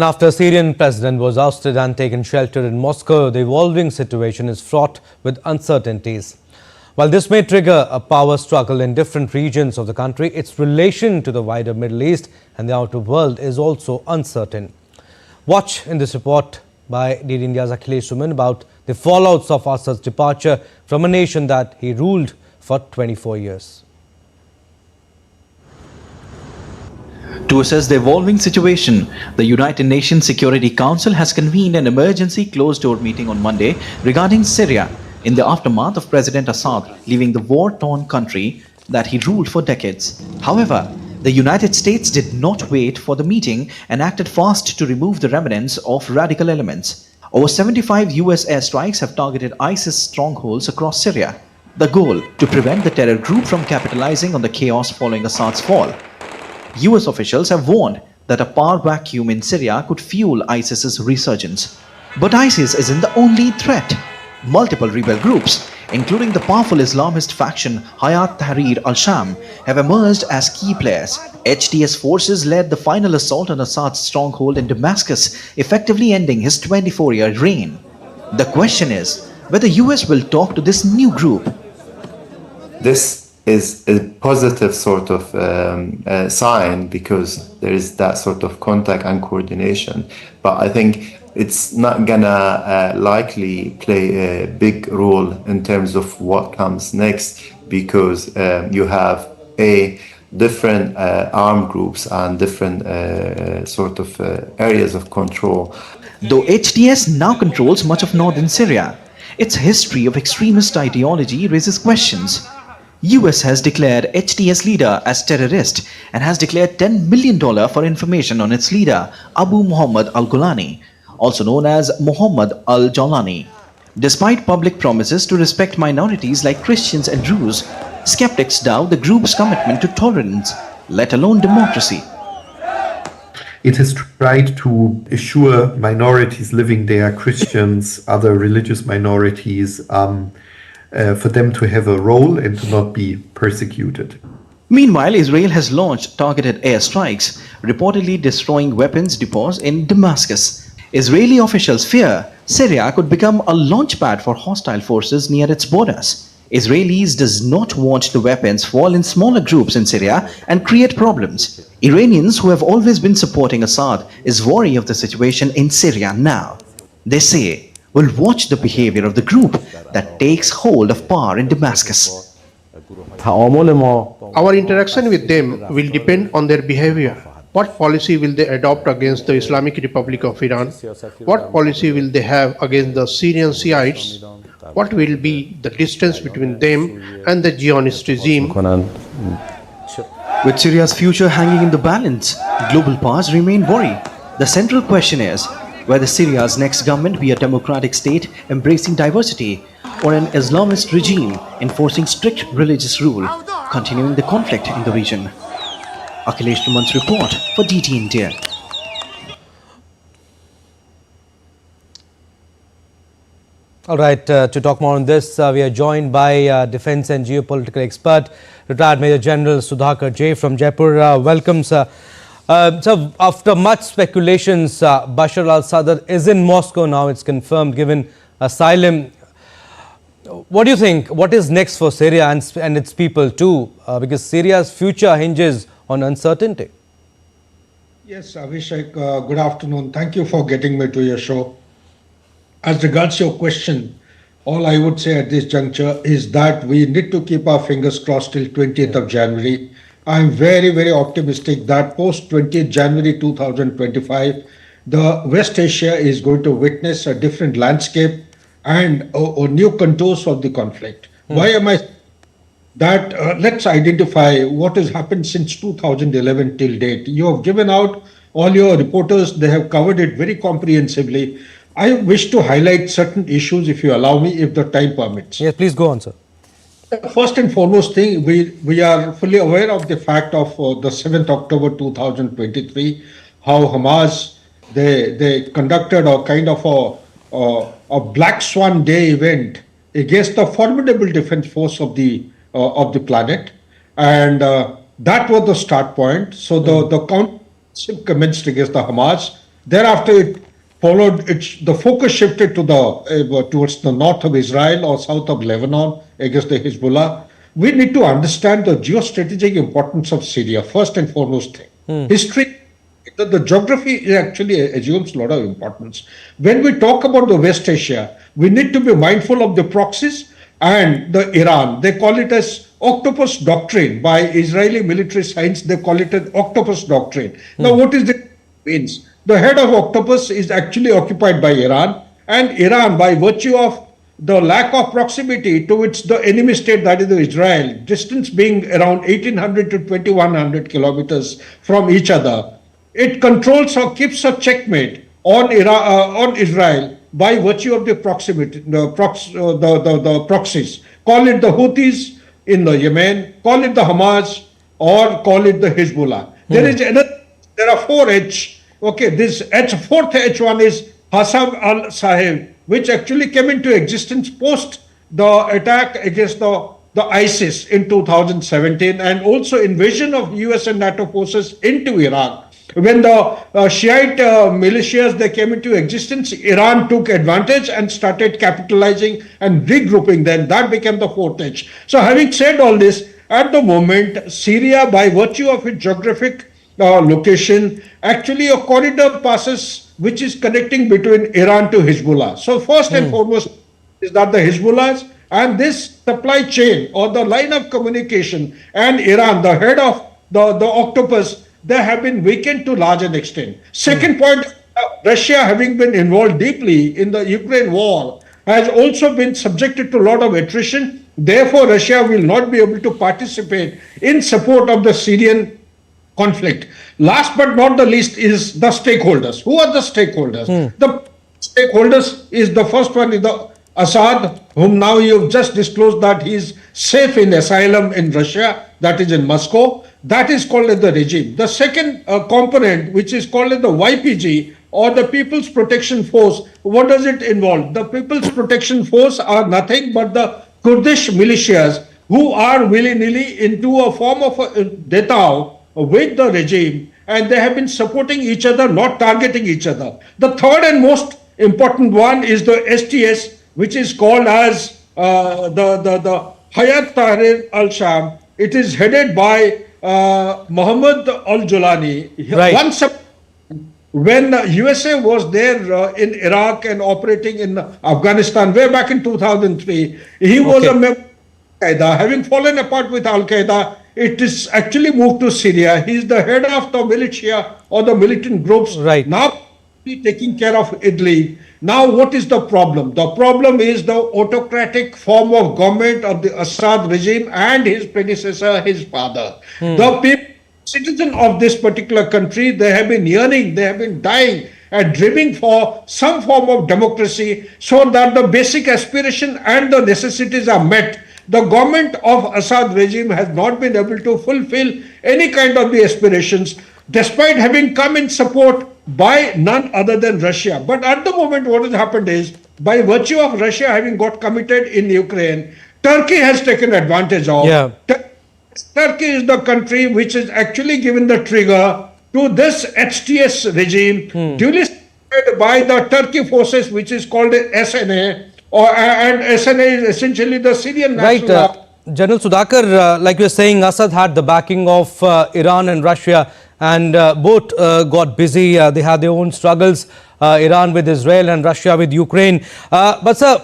After Syrian president was ousted and taken shelter in Moscow, the evolving situation is fraught with uncertainties. While this may trigger a power struggle in different regions of the country, its relation to the wider Middle East and the outer world is also uncertain. Watch in this report by DD India's Akhilesh Suman about the fallouts of Assad's departure from a nation that he ruled for 24 years. To assess the evolving situation, the United Nations Security Council has convened an emergency closed-door meeting on Monday regarding Syria in the aftermath of President Assad leaving the war-torn country that he ruled for decades. However, the United States did not wait for the meeting and acted fast to remove the remnants of radical elements. Over 75 US airstrikes have targeted ISIS strongholds across Syria. The goal, to prevent the terror group from capitalizing on the chaos following Assad's fall. US officials have warned that a power vacuum in Syria could fuel ISIS's resurgence. But ISIS isn't the only threat. Multiple rebel groups, including the powerful Islamist faction Hayat Tahrir al-Sham, have emerged as key players. HTS forces led the final assault on Assad's stronghold in Damascus, effectively ending his 24-year reign. The question is whether US will talk to this new group. This is a positive sort of sign because there is that sort of contact and coordination. But I think it's not gonna likely play a big role in terms of what comes next because you have different armed groups and different sort of areas of control. Though HTS now controls much of northern Syria, its history of extremist ideology raises questions. US has declared HTS leader as terrorist and has declared $10 million for information on its leader, Abu Muhammad al-Golani, also known as Muhammad al-Jawlani. Despite public promises to respect minorities like Christians and Druze, skeptics doubt the group's commitment to tolerance, let alone democracy. It has tried to assure minorities living there, Christians, other religious minorities, for them to have a role and to not be persecuted. Meanwhile, Israel has launched targeted airstrikes, reportedly destroying weapons depots in Damascus. Israeli officials fear Syria could become a launchpad for hostile forces near its borders. Israelis does not want the weapons fall in smaller groups in Syria and create problems. Iranians, who have always been supporting Assad, is wary of the situation in Syria now. They say, we'll watch the behavior of the group that takes hold of power in Damascus. Our interaction with them will depend on their behavior. What policy will they adopt against the Islamic Republic of Iran? What policy will they have against the Syrian Shiites? What will be the distance between them and the Zionist regime? With Syria's future hanging in the balance, global powers remain worried. The central question is whether Syria's next government be a democratic state embracing diversity or an Islamist regime enforcing strict religious rule, continuing the conflict in the region. Akhilesh Suman's report for DT India. All right, to talk more on this, we are joined by defense and geopolitical expert, retired Major General Sudhakar J from Jaipur. Welcome, sir. So, after much speculations, Bashar al-Assad is in Moscow now, it's confirmed, given asylum. What do you think? What is next for Syria and its people too? Because Syria's future hinges on uncertainty. Yes, Abhishek, good afternoon. Thank you for getting me to your show. As regards your question, all I would say at this juncture is that we need to keep our fingers crossed till 20th of January. I'm very, very optimistic that post 20th January 2025, the West Asia is going to witness a different landscape and new contours of the conflict. Why am I that? Let's identify what has happened since 2011 till date. You have given out all your reporters, they have covered it very comprehensively. I wish to highlight certain issues, if you allow me, if the time permits. Yes, please go on, sir. First and foremost thing, we are fully aware of the fact of the 7th October 2023, how Hamas, they conducted a kind of a Black Swan Day event against the formidable defense force of the planet. And that was the start point. So the counter commenced against the Hamas, Thereafter, it followed. The focus shifted to towards the north of Israel or south of Lebanon against the Hezbollah. We need to understand the geostrategic importance of Syria first and foremost thing. History. The geography actually assumes a lot of importance. When we talk about the West Asia, we need to be mindful of the proxies and the Iran. They call it as octopus doctrine. By Israeli military science, they call it an octopus doctrine. Now, what is the means? The head of octopus is actually occupied by Iran, and Iran, by virtue of the lack of proximity towards the enemy state, that is Israel, distance being around 1800 to 2100 kilometers from each other, it controls or keeps a checkmate on Israel by virtue of the proximity, the proxies. Call it the Houthis in the Yemen, call it the Hamas, or call it the Hezbollah. There are four H. Okay, this fourth H1 is Hassan al-Sahib, which actually came into existence post the attack against the ISIS in 2017, and also invasion of US and NATO forces into Iraq. When the Shiite militias, they came into existence, Iran took advantage and started capitalizing and regrouping them. That became the fourth edge. So having said all this, at the moment, Syria, by virtue of its geographic location, actually a corridor passes which is connecting between Iran to Hezbollah. So first and foremost is that the Hezbollahs and this supply chain or the line of communication and Iran, the head of the octopus, they have been weakened to large an extent. Second point, Russia, having been involved deeply in the Ukraine war, has also been subjected to a lot of attrition. Therefore, Russia will not be able to participate in support of the Syrian conflict. Last but not the least is the stakeholders. Who are the stakeholders? The stakeholders is the first one is the Assad, whom now you've just disclosed that he is safe in asylum in Russia, that is in Moscow. That is called as the regime. The second component, which is called as the YPG or the People's Protection Force, what does it involve? The People's Protection Force are nothing but the Kurdish militias who are willy-nilly into a form of a detau with the regime, and they have been supporting each other, not targeting each other. The third and most important one is the STS, which is called as the Hayat Tahrir al-Sham. It is headed by Mohammed al-Julani. Right. Once when USA was there in Iraq and operating in Afghanistan way back in 2003, he was a member of Al-Qaeda. Having fallen apart with Al-Qaeda, it is actually moved to Syria. He is the head of the militia or the militant groups. Right. Now taking care of Idlib. Now what is the problem? The problem is the autocratic form of government of the Assad regime and his predecessor, his father. The people, citizens of this particular country, they have been yearning, they have been dying and dreaming for some form of democracy so that the basic aspiration and the necessities are met. The government of Assad regime has not been able to fulfill any kind of the aspirations, despite having come in support by none other than Russia. But at the moment, what has happened is, by virtue of Russia having got committed in Ukraine, Turkey has taken advantage of. Yeah. Turkey is the country which has actually given the trigger to this HTS regime, duly supported by the Turkey forces, which is called SNA, and SNA is essentially the Syrian National Army. General Sudhakar, like you were saying, Assad had the backing of Iran and Russia, and both got busy. They had their own struggles, Iran with Israel and Russia with Ukraine. But sir,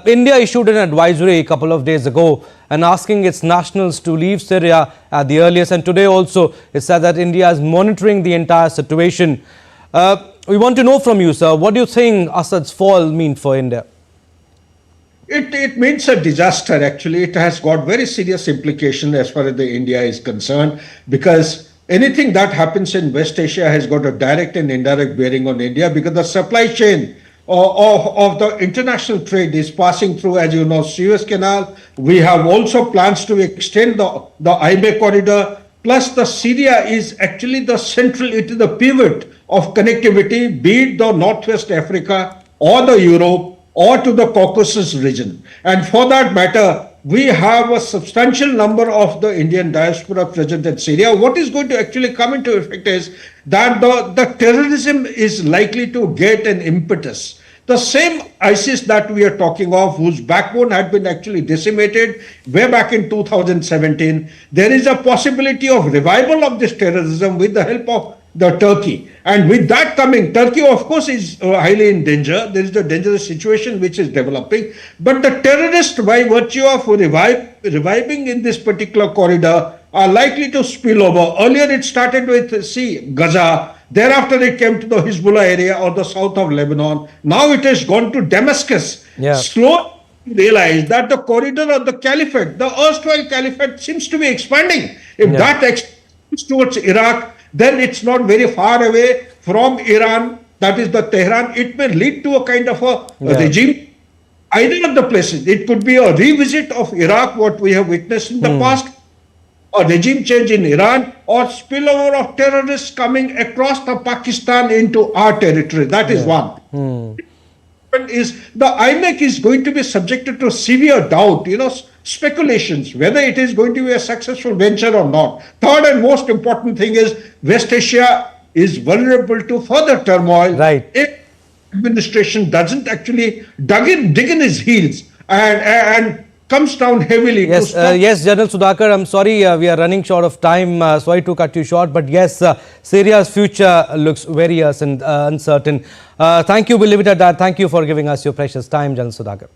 India issued an advisory a couple of days ago and asking its nationals to leave Syria at the earliest. And today also it said that India is monitoring the entire situation. We want to know from you, sir, what do you think Assad's fall mean for India? It means a disaster, actually. It has got very serious implications as far as the India is concerned, because anything that happens in West Asia has got a direct and indirect bearing on India, because the supply chain of the international trade is passing through, as you know, Suez Canal. We have also plans to extend the IMA corridor, plus the Syria is actually the central, it is the pivot of connectivity, be it the Northwest Africa or the Europe, or to the Caucasus region. And for that matter, we have a substantial number of the Indian diaspora present in Syria. What is going to actually come into effect is that the terrorism is likely to get an impetus. The same ISIS that we are talking of, whose backbone had been actually decimated way back in 2017, there is a possibility of revival of this terrorism with the help of the Turkey. And with that coming, Turkey, of course, is highly in danger. There is a dangerous situation which is developing. But the terrorists, by virtue of reviving in this particular corridor, are likely to spill over. Earlier, it started with, Gaza. Thereafter, it came to the Hezbollah area or the south of Lebanon. Now it has gone to Damascus. Yeah. Slowly realize that the corridor of the caliphate, the erstwhile caliphate, seems to be expanding. If that extends towards Iraq, then it's not very far away from Iran, that is the Tehran. It may lead to a kind of a regime, either of the places. It could be a revisit of Iraq, what we have witnessed in the past, a regime change in Iran, or spillover of terrorists coming across the Pakistan into our territory. That is one. Is the IMEC is going to be subjected to severe doubt, speculations whether it is going to be a successful venture or not. Third and most important thing is West Asia is vulnerable to further turmoil. Right. If administration doesn't actually dig in his heels and comes down heavily. Yes, yes, General Sudhakar, I'm sorry we are running short of time. Sorry to cut you short, but yes, Syria's future looks very uncertain. Thank you. We'll leave it at that. Thank you for giving us your precious time, General Sudhakar.